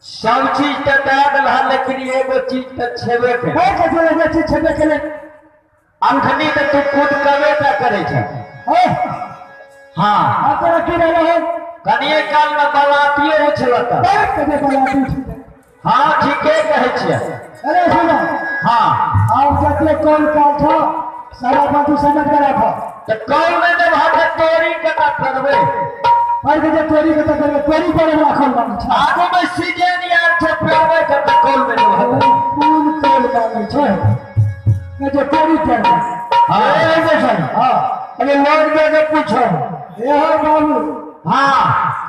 सब चीज तो दे दिला लेकिन एगो चीज तो छेबे करे एगो चीज छेबे करे अखनी तो तू खुद कबे ना करे छ हां अब तो की रहे कनिए काल में बलातियो उछलता कबे बलाती उछल हां ठीके कहै छियै अरे सुनो हां आप जतले कॉल का था सारा बात समझ कर रखो तो कॉल में जब हाथ तोरी कटा करबे पर के तोरी कटा करबे तोरी पर राखल बानी छ आगो में सीजन यार छ प्यावे के कॉल में कौन कॉल बानी छ ये जो तोरी पर हां ए बेसन हां अरे लोग के पूछो ए हो बाबू हां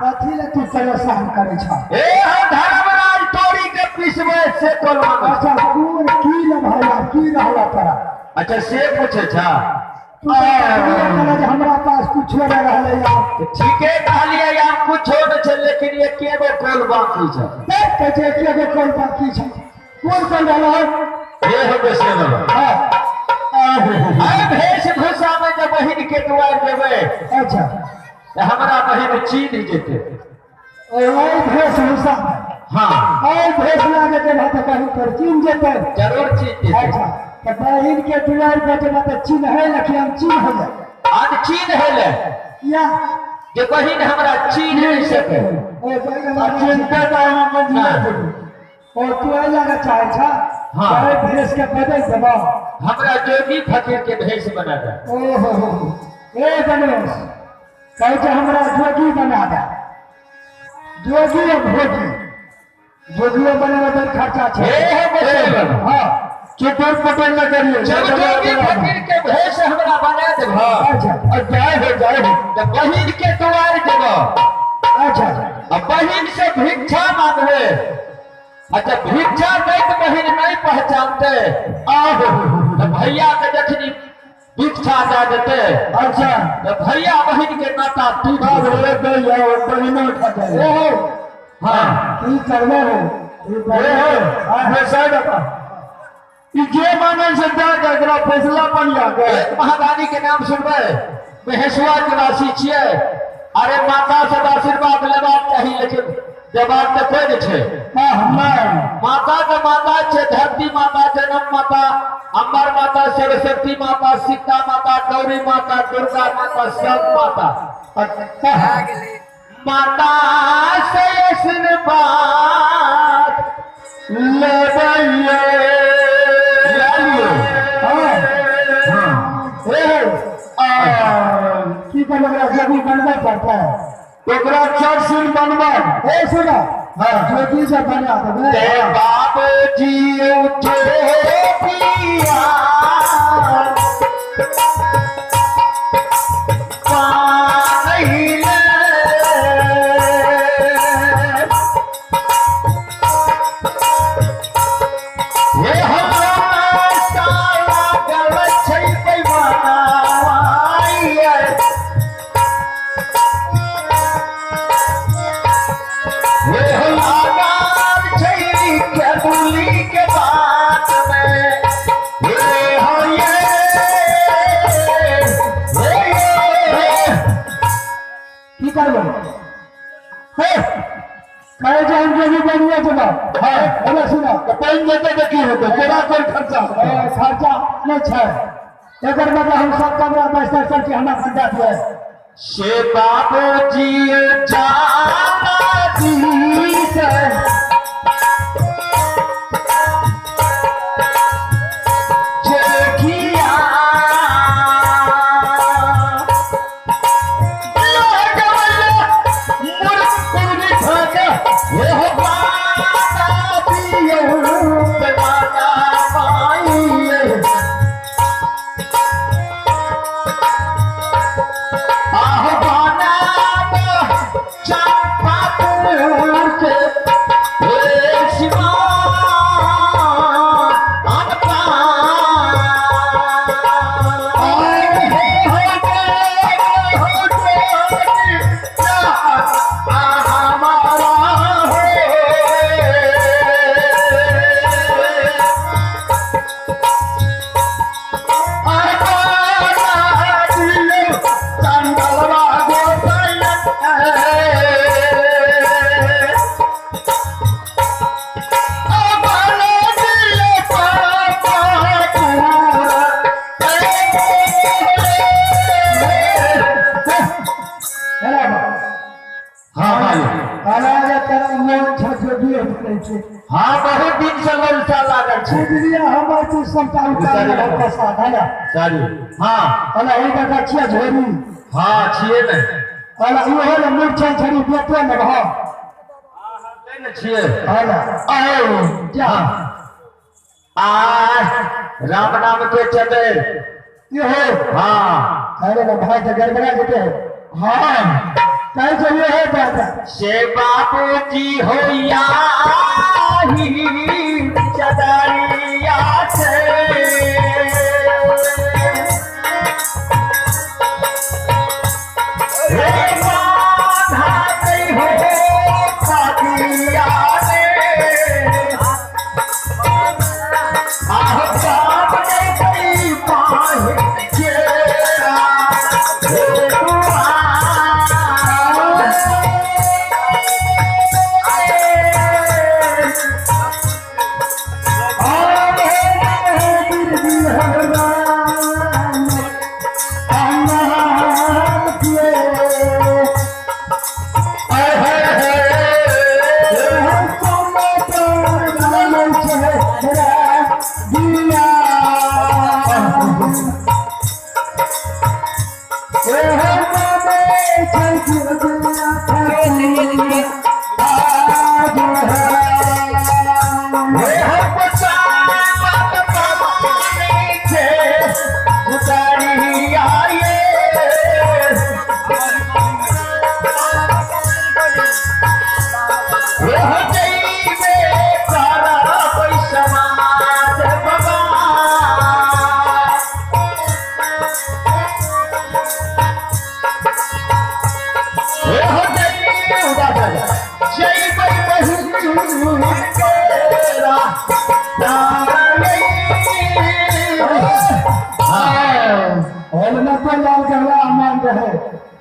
कथि ले तू परेशान करे छ ए हो धर्मराज तोरी के पिसवे से कॉल में अच्छा कौन की ल भैया की रहला तोरा अच्छा से पूछे छ हमरा पास कुछ न रहले यार ठीके कहलिए यार कुछ छोड़ छ लेकिन ये केगो कॉल बाकी छ देख के जे केगो कॉल बाकी छ कौन कॉल रहला ये हो बेसे वाला हां अरे भेष भूसा में जब बहिन के दुआर देवे अच्छा तो हमरा बहिन चीन जेते ओए भेष भूसा हां ओए भेष लागे के भात कहीं पर चीन जेते जरूर चीन जेते अच्छा तो बहिन के दुआर पे जब त चीन है लखी हम चीन हो जाए आज चीन हेले या जे बहिन हमरा चीन नहीं सके ओ बहिन चिंता का हम मंजिल और तू आ जाना चाहे छ हां अरे भेष के बदल दबा हमरा जोगी फकीर के भेष बना दे ओहो ए गणेश कहे जे हमरा जोगी बना दे जोगी और भोगी जोगियो बने में खर्चा छ ए हो बेसे हां चुपर पटल न करिए जोगी फकीर के भेष हमरा बना दे अच्छा और जाए तो बहिन के दुआर देबो अच्छा अब बहिन से भिक्षा मांगबे अच्छा भिक्षा नहीं तो बहिन नहीं पहचानते आहो तो भैया के जखनी भिक्षा दे देते अच्छा तो भैया बहिन के नाता टूट बोले भैया और बहिनो उठा दे ओहो हां की करबो हां साइड अपा ई जे माने से दा एकरा फैसला बनिया गए महारानी के नाम सुनबे महेशवा के वासी छिए अरे माता से आशीर्वाद लेबाक चाहिए लेकिन जवाब तो कोई नहीं छे माता के माता छे धरती माता जन्म माता अम्बर माता सरस्वती माता सीता माता गौरी माता दुर्गा माता सब माता माता से आशीर्वाद लेबैये की बनवा जोगी बनवा पड़ता है ओकरा चर्चिल बनवा ए सुनो हां जोगी से बना दे बाबूजी उठे पिया कहे जे हम जोगी बनिए जब हां बोला सुना तो पेन देते तो की होते तेरा कोई खर्चा नहीं छै एकर मतलब हम सब कमरा मास्टर सर के हमरा खर्चा दिए से बाबूजी जाना दी से नहीं छे हाँ बहुत दिन से ललचा लागल छे बुझलिए हमर चीज सबटा उतार के साथ है ना सारी हाँ अला एक का छिया झोरी हाँ छिए ने अला इहो ले मिर्चा छड़ी बेटे न रह ने छिए अला आओ जा आ राम नाम के चले ये है हाँ अरे ना भाई तो गड़बड़ा देते हाँ कहीं से ये है दादा से बाबूजी हो या चदरिया से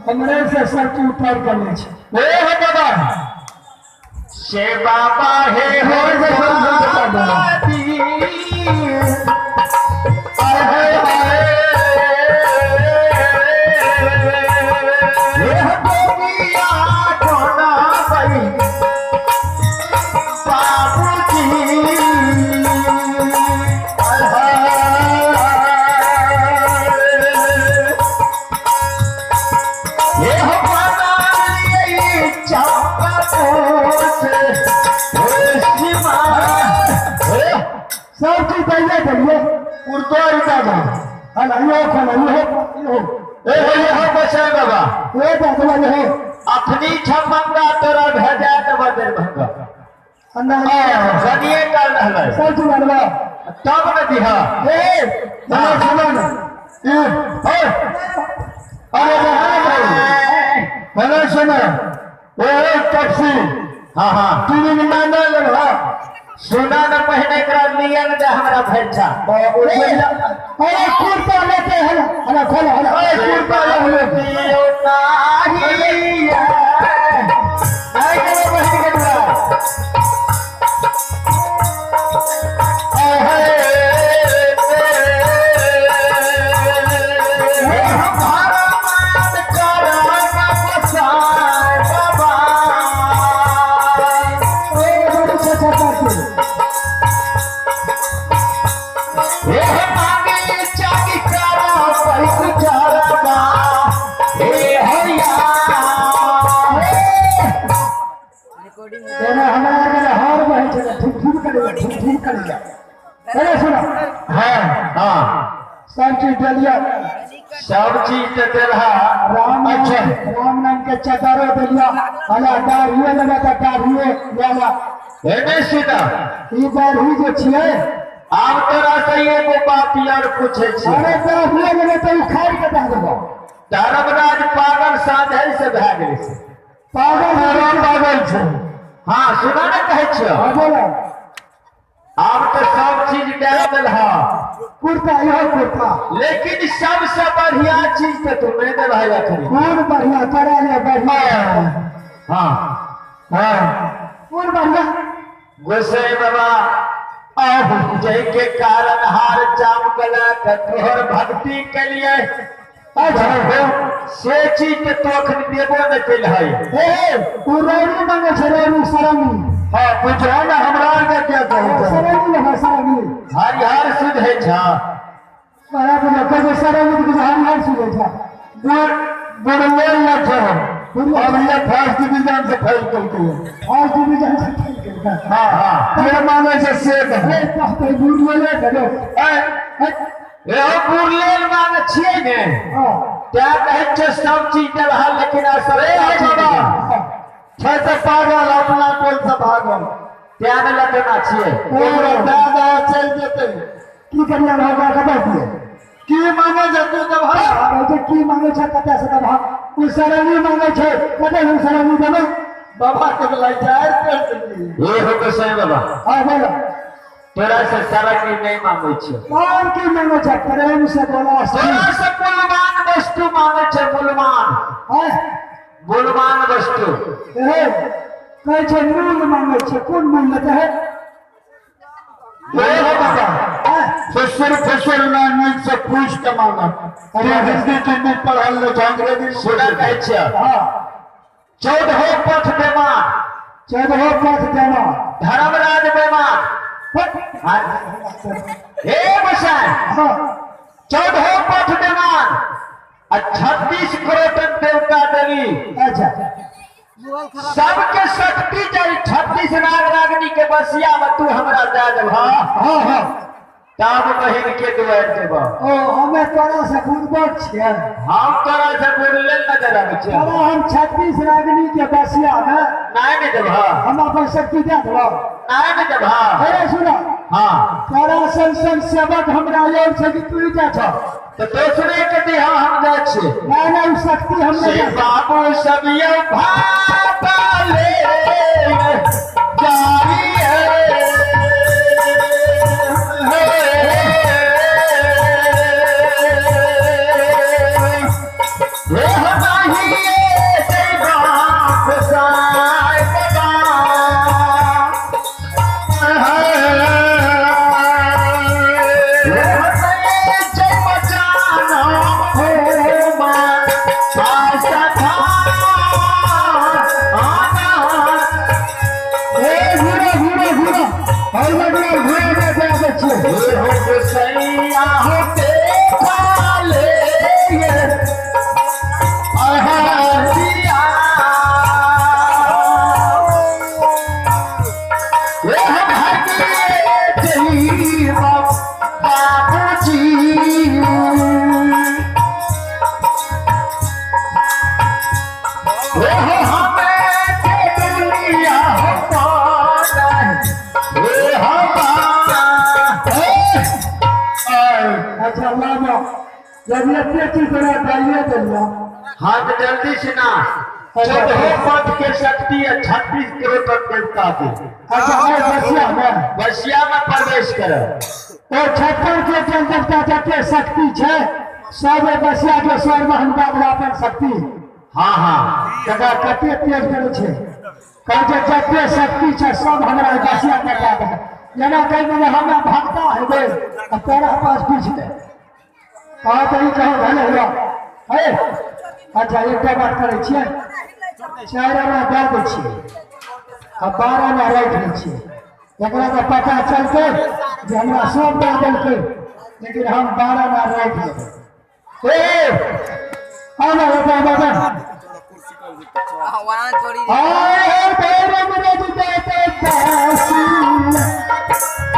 हमरे से सब ऊपर करने छे हे हो बाबा से बाबा हे हो सब चीज पहले करिए उर्दो दादा हला यो खाना यो ए हो बचा बाबा ये दादा ये अपनी छमंगा तोरा भेजा देब दरभंगा अंदर जनिए कर रहले सब चीज बनवा तब न दिहा ए ना सुनो ना अरे मैंने सुना ए टैक्सी हाँ हाँ तीन महीना लगा सुना न पहने करा लिया न दे हमरा भैंसा अरे कुर्ता लेते हैं हला खोलो हला कुर्ता लेते दियो नाही आई करे बहन के द्वारा सब चीज दिलिया सब चीज तो देला राम अच्छा राम नाम के चदरो दिलिया हला दाढ़िए लगा था दाढ़िए लेला एने सीधा ई दाढ़ी जो छिए आब तोरा से एगो बात यार पूछे छी अरे दाढ़िए लगा तो उखाड़ के दे देबो धर्मराज पागल साधे से भए गेल छै पागल छै हाँ सुना न कहै छियो बोला आब तो सब चीज दे देल हा कुर्ता यह कुर्ता लेकिन सबसे बढ़िया चीज तो तू नहीं दे भाई अखरी कौन बढ़िया करा ले बढ़िया हाँ हाँ कौन बढ़िया गोसाई बाबा अब जय के कारण हार जाम गला के तोहर भक्ति के लिए से चीज के तो अखन देबो न कैल है ए उरैनी मांगे छै रे शरम हाँ पूछो ना हमरा के क्या कहते सरंगी है सरंगी हरिहर सुध है छा बड़ा बड़ा कहे सरंगी के हरिहर सुने था बुढ़ले न छो अब ये फर्स्ट डिवीजन से फेल करके और डिवीजन से फेल करके हाँ हाँ ये माने से सेट है कहते बुढ़ले करो ए बुढ़ले माने छिए ने हां क्या कहे छे सब चीज दे रहा लेकिन असर है बाबा छे से पागल अपना कोल से भागल त्याग लगना छिए पूरा दादा चल जेते की करिया होगा कबे दिए की मांगे जतु जब हां तो की मांगे छ कते से तब उ सरंगी मांगे छ कते हम सरंगी देबे बाबा के लाई जाए कर सकी ये हो के सही बाबा हां बोलो तोरा से सरंगी नहीं मांगे छ कौन की मांगे छ प्रेम से बोला तोरा से मूल्यवान वस्तु मांगे छ मूल्यवान हां मूल्यवान वस्तु ए कहे छ मूल मांगे छ कौन मूल लेते है ये हो बाबा फसर ना नीच से पूछ के मांगा अरे हिंदी तुम पढ़ल ले अंग्रेजी सुना कहे छ हां 14 पथ बेमान 14 पथ देना धर्मराज बेमान हे बसाए हां 14 पथ बेमान 36 करोड़ देवता देवी अच्छा सबके शक्ति जाई 36 नाग रागनी के बसिया में तू हमरा दे दे हां हां तब बहिन के दुआर देबा ओ हमें तोरा से बुड़बक छियै हम तोरा से बोलले नजर आबै छै अरे हम 36 रागनी के बसिया में नहीं देबा हम अपन शक्ति दे देबो नहीं देबा अरे सुनो हां तोरा संसन सेवक हमरा लेल छै कि तू जा छ तो दूसरे के दिहा हम जा छी नहीं नहीं शक्ति हम से नहीं बाबू सब ये भाले जारी है जब ये चीज बना चाहिए तो हाथ जल्दी से ना 14 पथ के शक्ति 36 करोड़ देवता के अच्छा बसिया में बसिया में प्रवेश करो और 56 के देवता जते शक्ति छै सब बसिया के स्वर में हमरा बराबर शक्ति हाँ हाँ तका कते तेज करे छै कहे जते शक्ति छै सब हमरा बसिया के दे जना कहि में हमरा भक्ता हेबे तेरा पास कुछ नहीं कहा तो ही कहो भले हुआ है अच्छा एक बात करे छियै 4 आना दे दे छियै आ 12 आना राख लै छियै एकरा तो पता चलते जे हमरा सब दे देलकै लेकिन हम 12 आना राख लेबै ए आना बेटा बाबा वहां थोड़ी आए तेरे मने देते दासी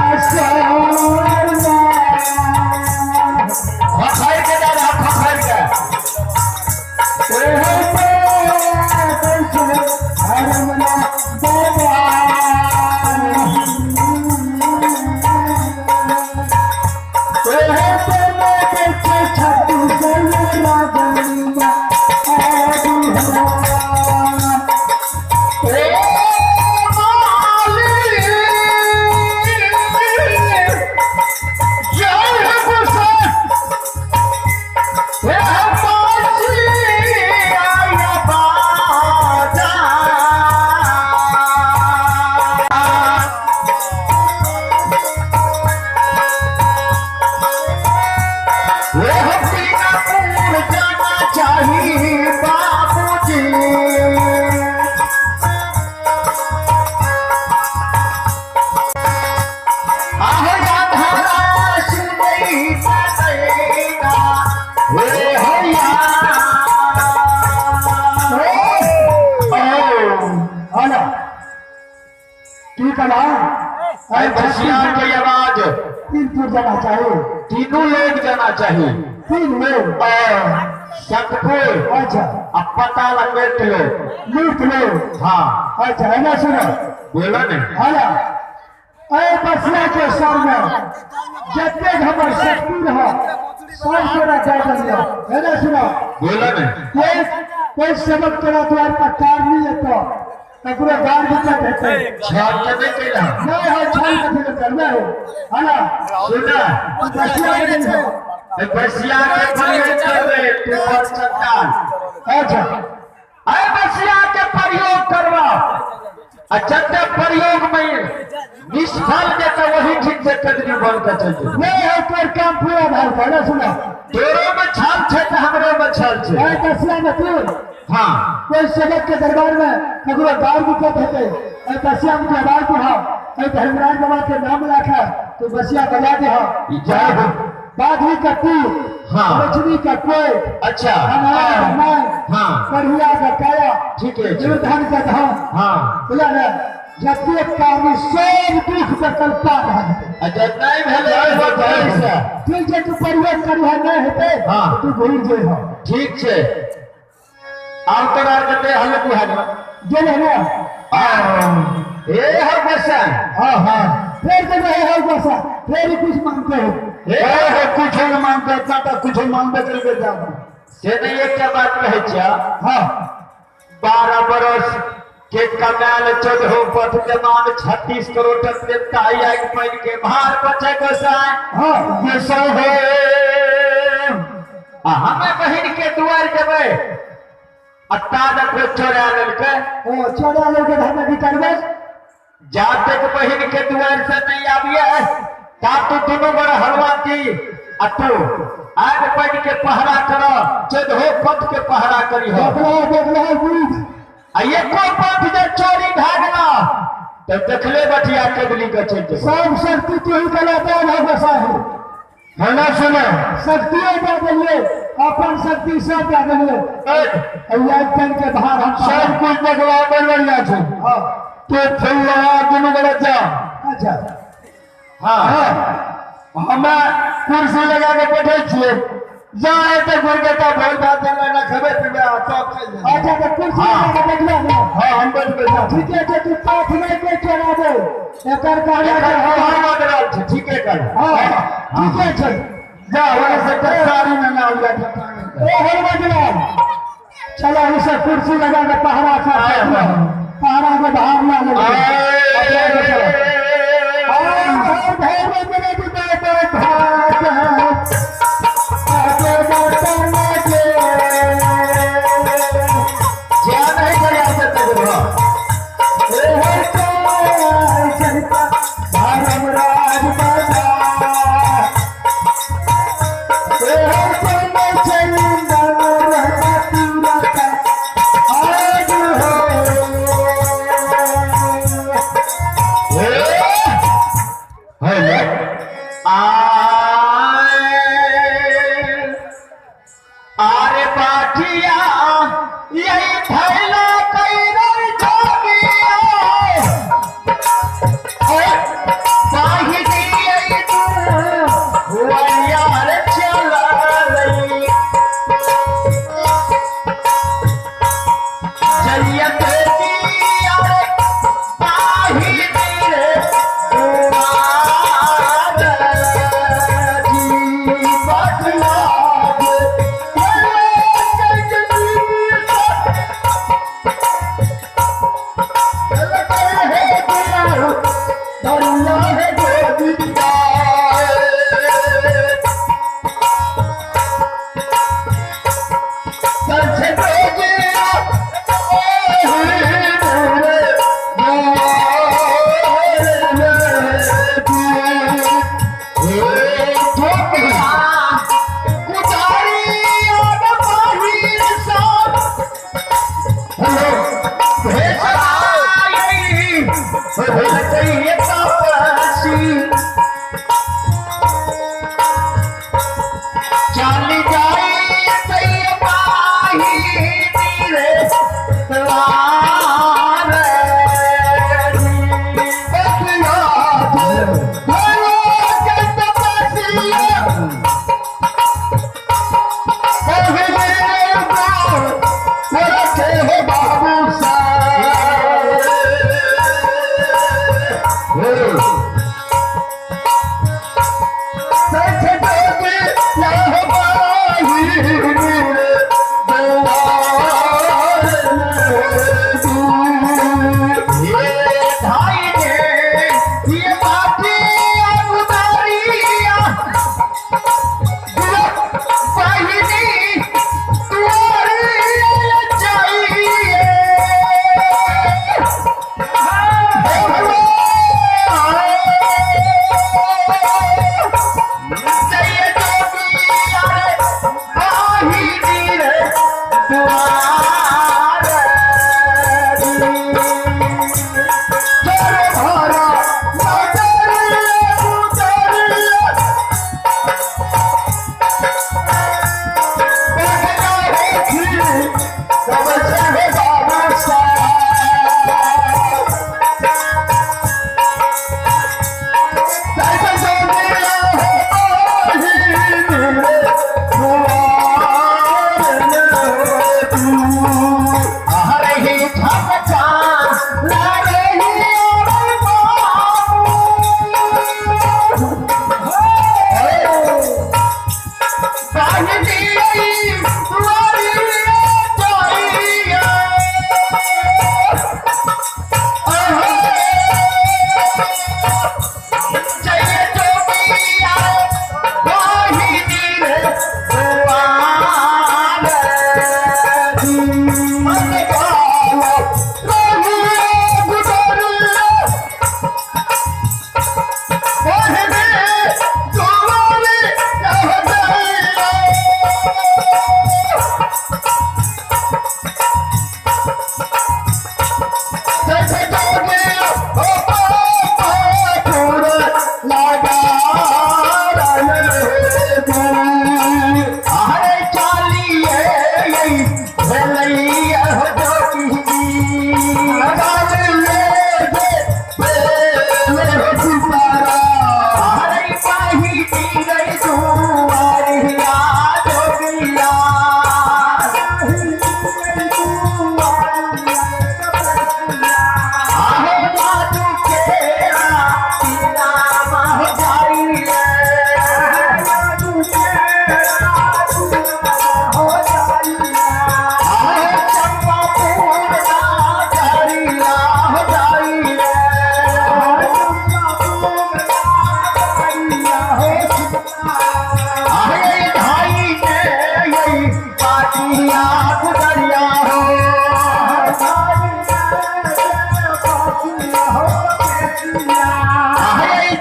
असोना खखाई के दादा खखाई के कलाम बसिया की आवाज तीन फुट जाना चाहिए, तीनों लोग जाना चाहिए, 3 लोग सतपुर अच्छा अब पता लपेट लो लूट लो। हाँ अच्छा है ना, सुनो बोलो ने हाला अरे बसिया के सर में जितने हमर शक्ति रहा सब तोरा दे दिया है ना, सुनो बोलो ने कोई सबक तोरा द्वार पर कार नहीं है तो पूरा गार दिक्कत है छाप नहीं केला नहीं है छाल का तो करना है हाला सुना बसिया के नहीं है। बसिया के प्रयोग कर रहे तू और सरकार अच्छा अरे बसिया के प्रयोग करवा अच्छा प्रयोग में निष्फल देता वही ठीक से कदमी बन कर चल नहीं है तोर काम पूरा भाई पहले सुनो तोरो में छाल छे तो हमरो में छाल छे है बसिया में तू हाँ कोई सबक के दरबार में कगरो गार दिक्कत है ऐ बसिया में आवाज को हां ऐ धर्मराज बाबा के नाम रखा तो बसिया बजा दे हां इजाब बाधी का तू हाँ। रचनी का कोई अच्छा अनार का मैं हाँ बढ़िया का काया ठीक है निर्धन का धाम हाँ बोला ना जते कार्य सब दुख का कल्पा है अच्छा नहीं भेले वो कैसे ठीक है तू परिवर्तन करवा नहीं हेते हाँ। तू भूल जे हो ठीक छे आम तोरा के हल बुहार गेले ना ए हर बसन हां हां फिर तो नहीं हो बसा फिर कुछ मांगते हो ए कुछ नहीं मांगते इतना तो कुछ मांगते करके जाओ से नहीं एक के बात कहे छा हां 12 बरस के कमाल 14 पथ के मान 36 करोड़ रुपए ताई आई पैन के भार बचे गोसाई हां ये सब है हमें बहन के द्वार जबे अत्ताद को चोरा ललके ओ चोरा लोग धर्म की करबे जब तक बहन के द्वार से नहीं आविया ता तो दोनों बड़ा हलवा की अतु आज पैन के पहरा करो 14 पथ के पहरा करी हो देख लो बुझ ये को पथ जे चोरी भागना तो देखले बटिया कबली के चल सब शक्ति तू ही कलाता है बसा है ना सुनो शक्ति दे दिए अपन शक्ति सब दे दिए अल्लाह तन के बाहर हम सब कुछ बगवा बनवला छे हां तो फल्ला दुनु बड़ा जा अच्छा हां हमें कुर्सी लगा के बैठे छिए जाए तो गुरगता भोल बात ना खबे पिबे चौक से अच्छा तो कुर्सी लगा के बैठ जा हां हम बैठ बैठा ठीक है तो तू पाठ में के चला दे एकर कार्य हां मदराल छे ठीक है कर हां ठीक है चल जा वहां से सारी में ना उला ए हर मजलाल चलो इसे कुर्सी लगा के पहरा पहरा के बाहर ना लगे आरे बाटिया यही थैला कई रही जोगिया बाही दिए तू हुआ यार चला रही चलिए बेटी यार बाही तेरे चाली जाए रे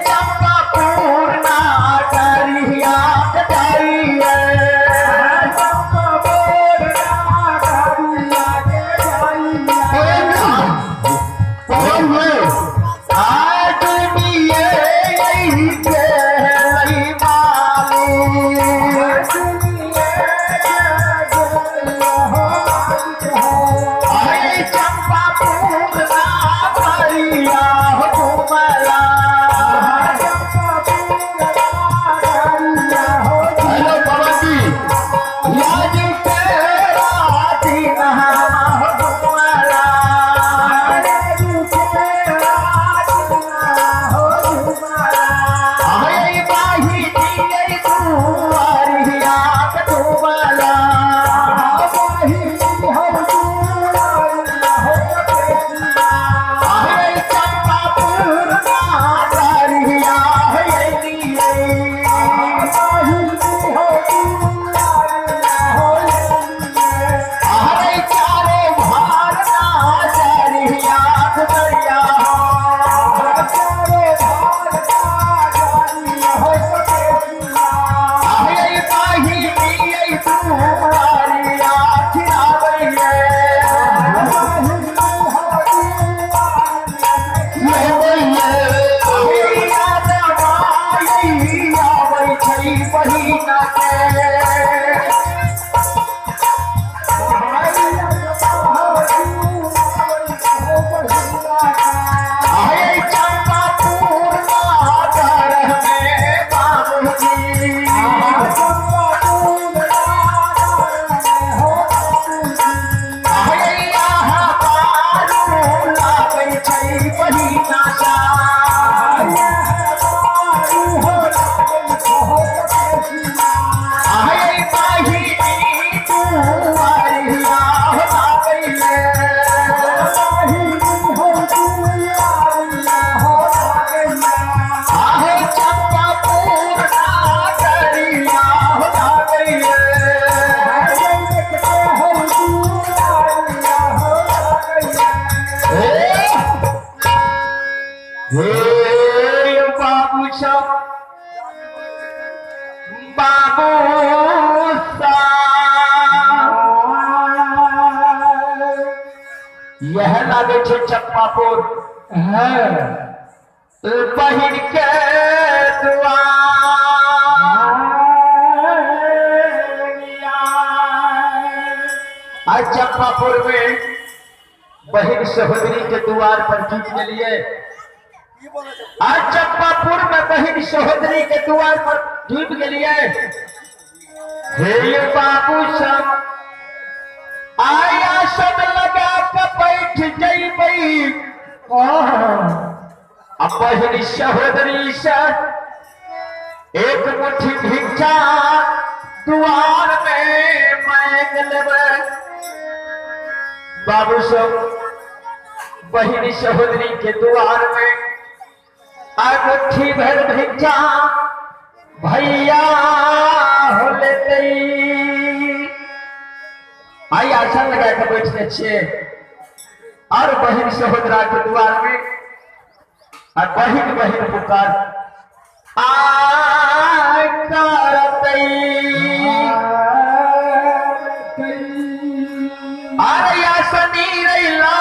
चंपा पूर्णा हे बाबू सब बाबू यह लागे छे चप्पापुर बहिन के आज चप्पापुर में बहिन सहोदरी के द्वार पर जीत के लिए आज चप्पापुर में बहिन सहोदरी के द्वार पर जीत के लिए हे बाबू सब आया सब लगा के बैठ जइबई अब बहिन सहोदरी से एक मुट्ठी भिक्षा द्वार में मांग लेबै बाबू सब बहिन सहोदरी के द्वार में मुट्ठी भर भिक्षा भैया हो लेते आई आसन लगा के बैठते छे और बहिन सहोदरा के द्वार में और बहिन बहिन पुकार अरे आसनी रैला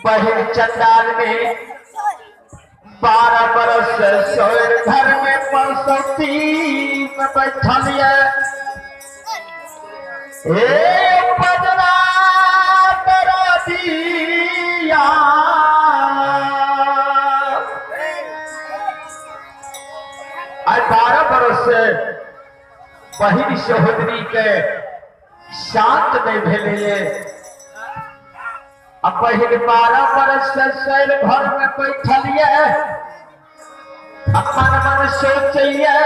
बहिन चंडाल में 12 बरस से सोर घर में परसौती में बैठल बजना करा दिया आज 12 बरस से बहिन सहोदरी के शांत नहीं भेले अब बहिन 12 बरस से शैल घर में बैठलिए अपन मन सोचिए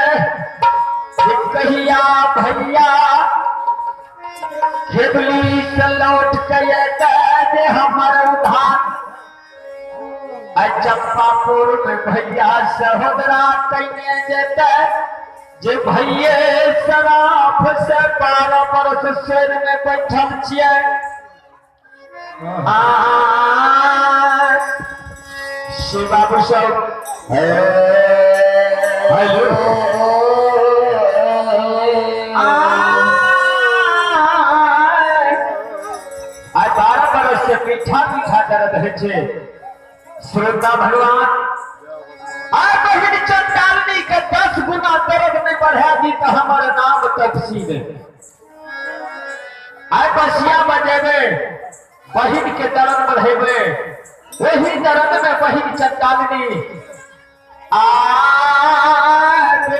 कि कहिया भैया खेबली से लौट के दे हमारे उधार चप्पापुर में भैया सहोदरा कहने जेते जे भैये शराफ से 12 बरस शैल में बैठल छिए शिव बाबू सब हेलो आज 12 बरस से मीठा मीठा कर रहे थे श्रोता भगवान आ बहिन चंडालनी के 10 गुना दर्द में बढ़ा दी तो हमारे नाम तपसी ने आय बसिया बजेबे बहिन के दर्द बढ़ेबे वही दर्द में बहिन चंडालनी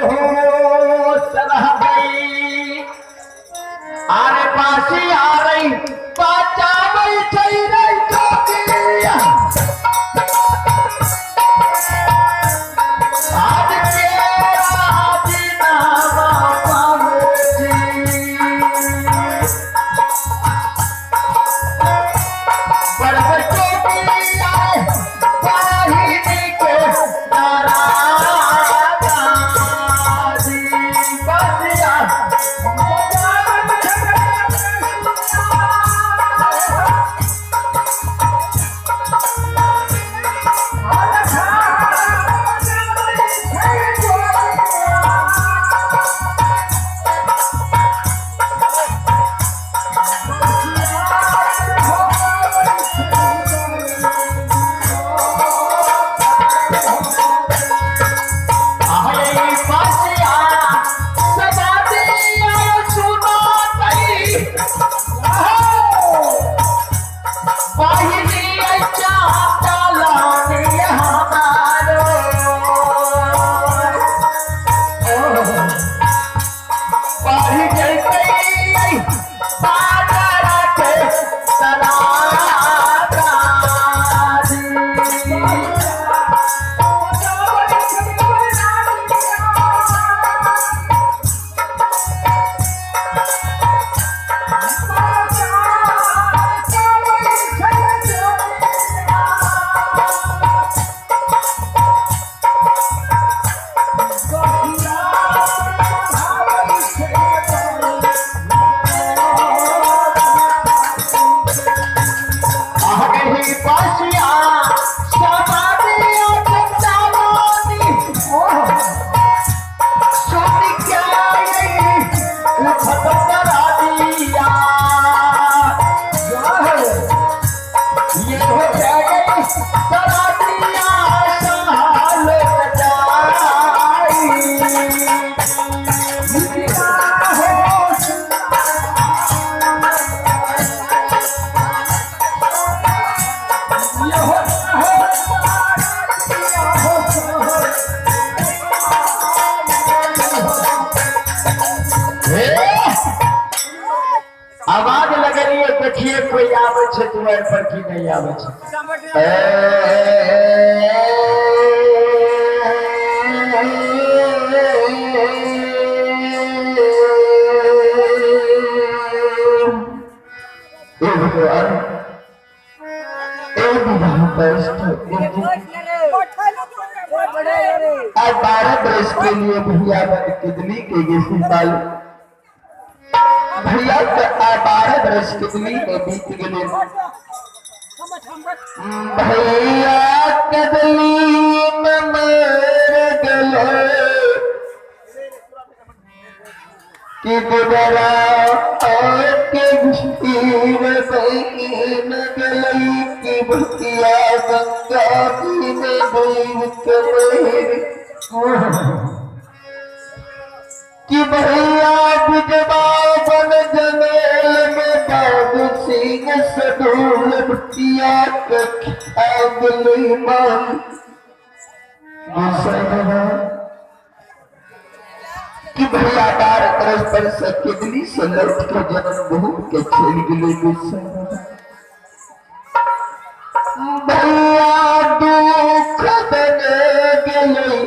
हो सलह गई आरे पासी आ रही बचावई चई रही चौकिया आज के राजीना बाबूजी बड़ चौकिया पाहिनी के नारा आवाज लग रही है देखिए कोई आवे छे तुम्हारे पर की नहीं आवे छे आज 12 बरस के लिए भैया कितनी के गिफ्ट डाल भैया 12 बरस कितनी के बीत गए भैया कदली में मर गए कि गुजरा और के भीर बहन गलई की भटिया गंगा जी में देव कमेर कि भैया बिजवा बन जमेल में बाबू सिंह सडूल भटिया कगली मान कि भैया 12 बरस पर सकेदली सलट के जन्म भूमि के खेल गले भैया दुख दने गले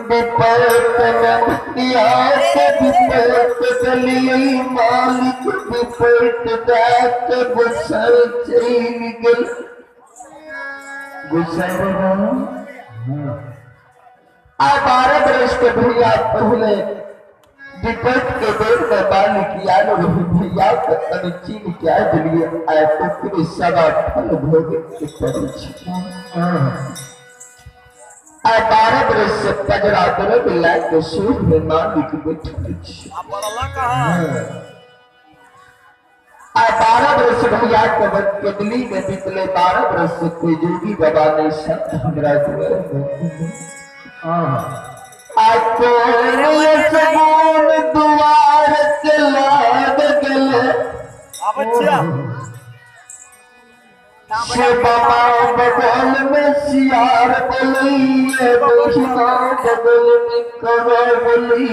विपत नदिया के विपत गली मालिक विपत दात गुसर चैन गल गुसर 12 बरस के भैया पहले विपत के बेर में बाल किया भैया को अनुचीन क्या दिलिए आए पुत्री सदा फल भोग के परीक्षा 12 बरस से पजरा दरद लाके सूर में मालिक बैठल 12 बरस याद कबर केतली में बीतले 12 बरस से कोई जोगी बाबा ने संत हमरा दुआर आज कोई सगुन दुआर के लाग गले से बाबा बगल में सियार बोली बहिना बगल में कबर बोली